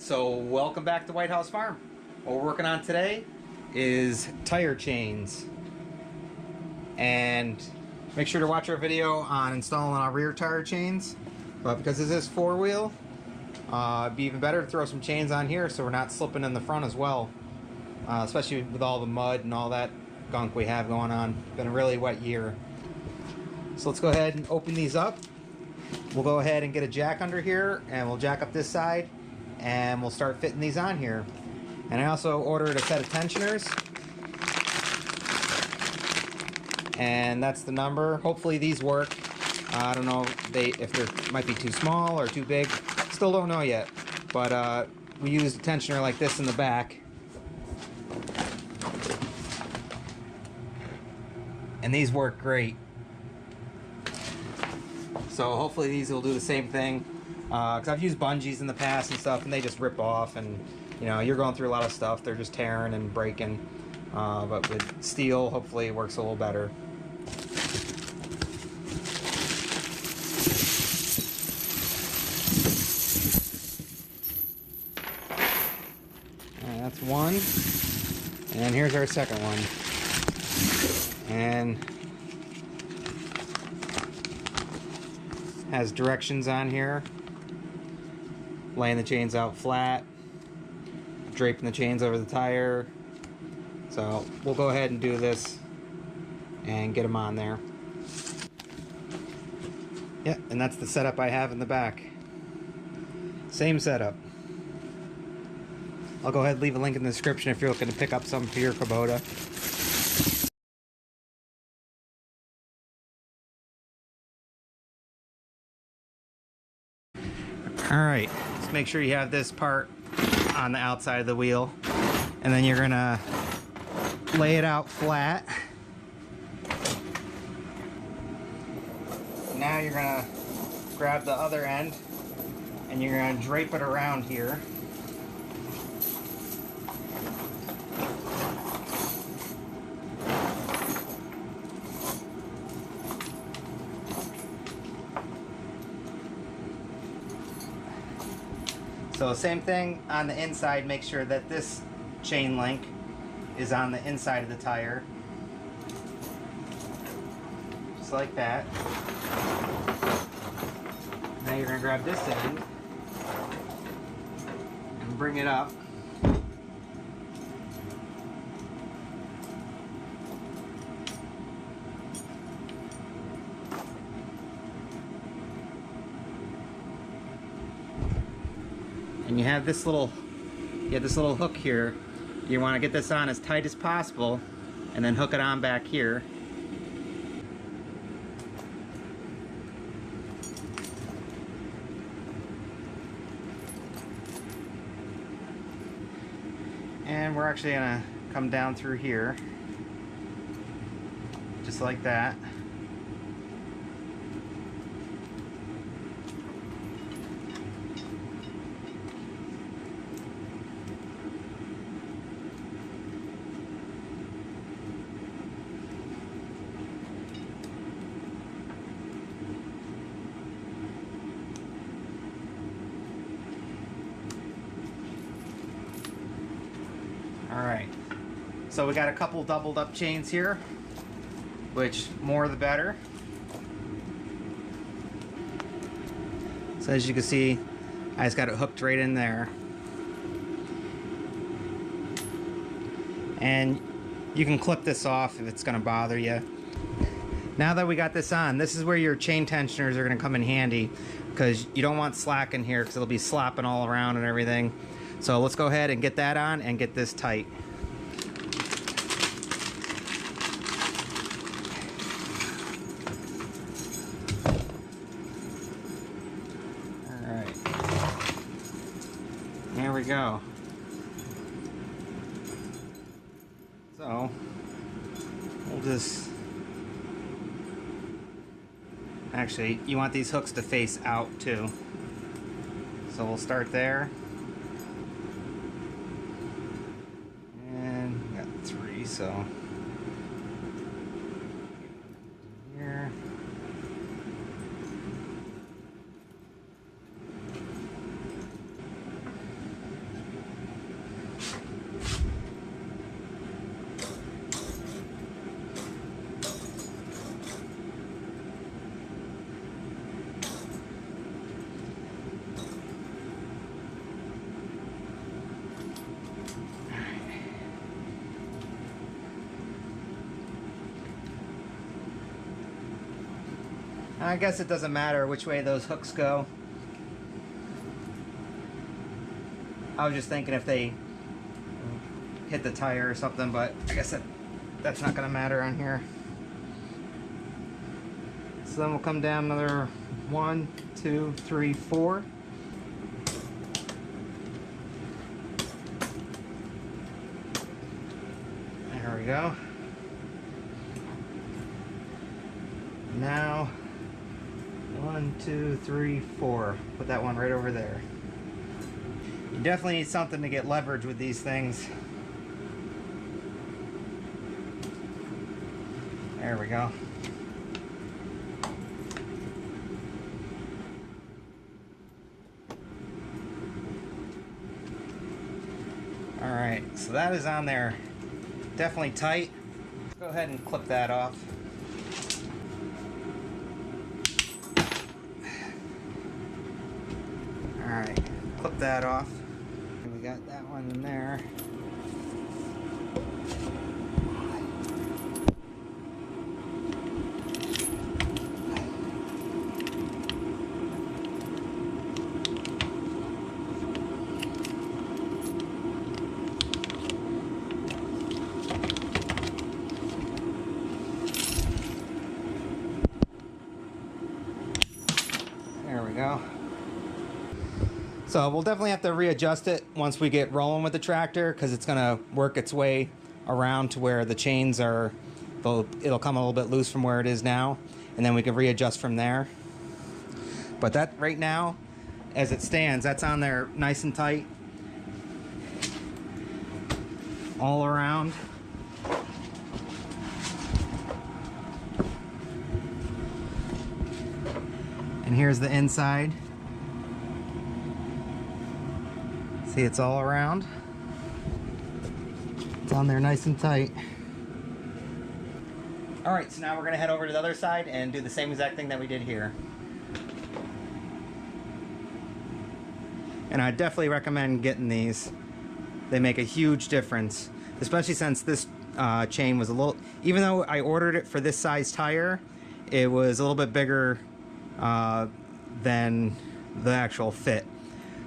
So welcome back to White House Farm. What we're working on today is tire chains. And make sure to watch our video on installing our rear tire chains. But because this is four-wheel, it'd be even better to throw some chains on here so we're not slipping in the front as well. Especially with all the mud and all that gunk we have going on. It's been a really wet year. So let's go ahead and open these up. We'll go ahead and get a jack under here and we'll jack up this side and we'll start fitting these on here. And I also ordered a set of tensioners, and that's the number. Hopefully these work. I don't know if they might be too small or too big. Still don't know yet. But we used a tensioner like this in the back, and these work great. So hopefully these will do the same thing. Because I've used bungees in the past and stuff, and they just rip off, and you know, you're going through a lot of stuff. They're just tearing and breaking. But with steel, hopefully it works a little better. Alright, that's one. And here's our second one. And has directions on here. Laying the chains out flat, draping the chains over the tire. So we'll go ahead and do this and get them on there. Yeah, and that's the setup I have in the back. Same setup. I'll go ahead and leave a link in the description if you're looking to pick up some for your Kubota. Alright, just make sure you have this part on the outside of the wheel, and then you're gonna lay it out flat. Now you're gonna grab the other end and you're gonna drape it around here. So same thing on the inside, make sure that this chain link is on the inside of the tire. Just like that. Now you're going to grab this end and bring it up. And you have this little hook here. You want to get this on as tight as possible and then hook it on back here. And we're actually going to come down through here just like that. Alright, so we got a couple doubled up chains here, which more the better. So as you can see, I just got it hooked right in there. And you can clip this off if it's going to bother you. Now that we got this on, this is where your chain tensioners are going to come in handy, because you don't want slack in here because it'll be slopping all around and everything. So let's go ahead and get that on and get this tight. Alright. There we go. So we'll just... Actually, you want these hooks to face out too. So we'll start there. So here. I guess it doesn't matter which way those hooks go. I was just thinking if they hit the tire or something, but I guess that's not gonna matter on here. So then we'll come down another 1, 2, 3, 4. There we go. Now 1, 2, 3, 4. Put that one right over there. You definitely need something to get leverage with these things. There we go. Alright, so that is on there. Definitely tight. Let's go ahead and clip that off. Alright, clip that off. And we got that one in there. There we go. So we'll definitely have to readjust it once we get rolling with the tractor, because it's going to work its way around to where the chains are, it'll come a little bit loose from where it is now, and then we can readjust from there. But that right now, as it stands, that's on there nice and tight all around. And here's the inside. See, it's all around. It's on there nice and tight. All right, so now we're gonna head over to the other side and do the same exact thing that we did here. And I definitely recommend getting these. They make a huge difference, especially since this chain was a little, even though I ordered it for this size tire, it was a little bit bigger than the actual fit.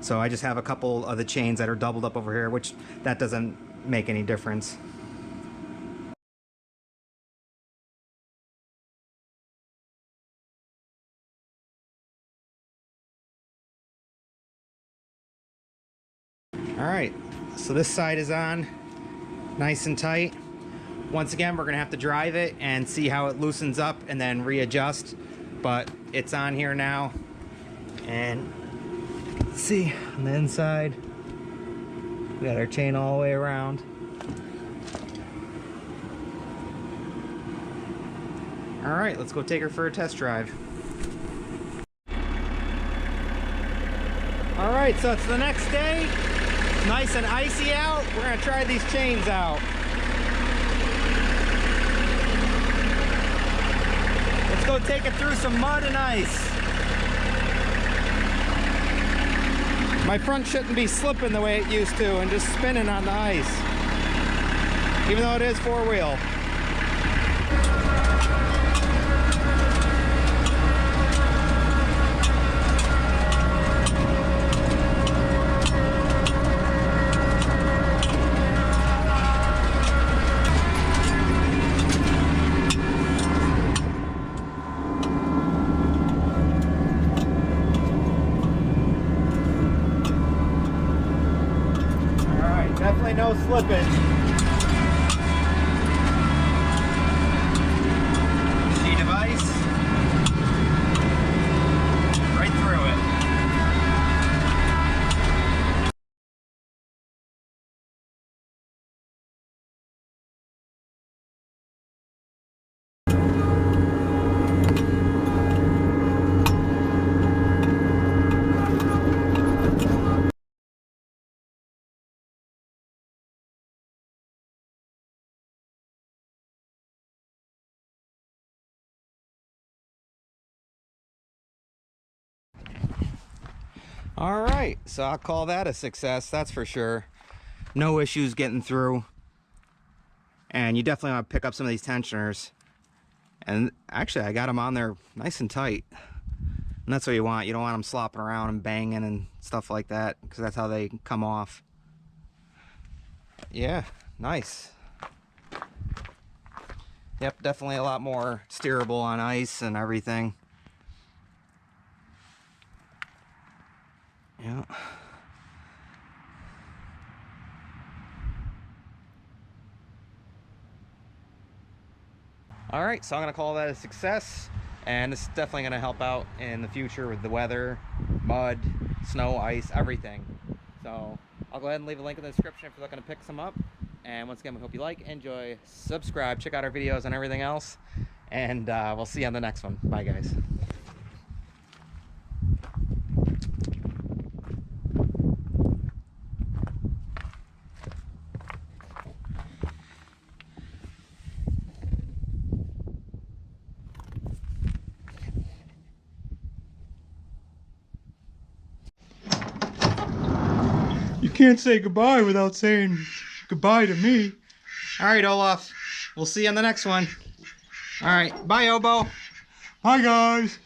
So I just have a couple of the chains that are doubled up over here, which that doesn't make any difference. All right, so this side is on nice and tight. Once again, we're gonna have to drive it and see how it loosens up and then readjust, but it's on here now. And see, on the inside, we got our chain all the way around. All right, let's go take her for a test drive. All right, so it's the next day. It's nice and icy out. We're gonna try these chains out. Let's go take it through some mud and ice. My front shouldn't be slipping the way it used to and just spinning on the ice, even though it is four-wheel. Definitely no slippage. Sheet of ice. Right through it. All right, so I'll call that a success, that's for sure. No issues getting through. And you definitely want to pick up some of these tensioners. And actually, I got them on there nice and tight. And that's what you want. You don't want them slopping around and banging and stuff like that, because that's how they come off. Yeah, nice. Yep, definitely a lot more steerable on ice and everything. Yeah. All right, so I'm gonna call that a success, and this is definitely gonna help out in the future with the weather, mud, snow, ice, everything. So I'll go ahead and leave a link in the description if you're looking to pick some up. And once again, we hope you like, enjoy, subscribe, check out our videos and everything else, and we'll see you on the next one. Bye, guys. You can't say goodbye without saying goodbye to me. All right, Olaf. We'll see you on the next one. All right. Bye, Obo. Hi, guys.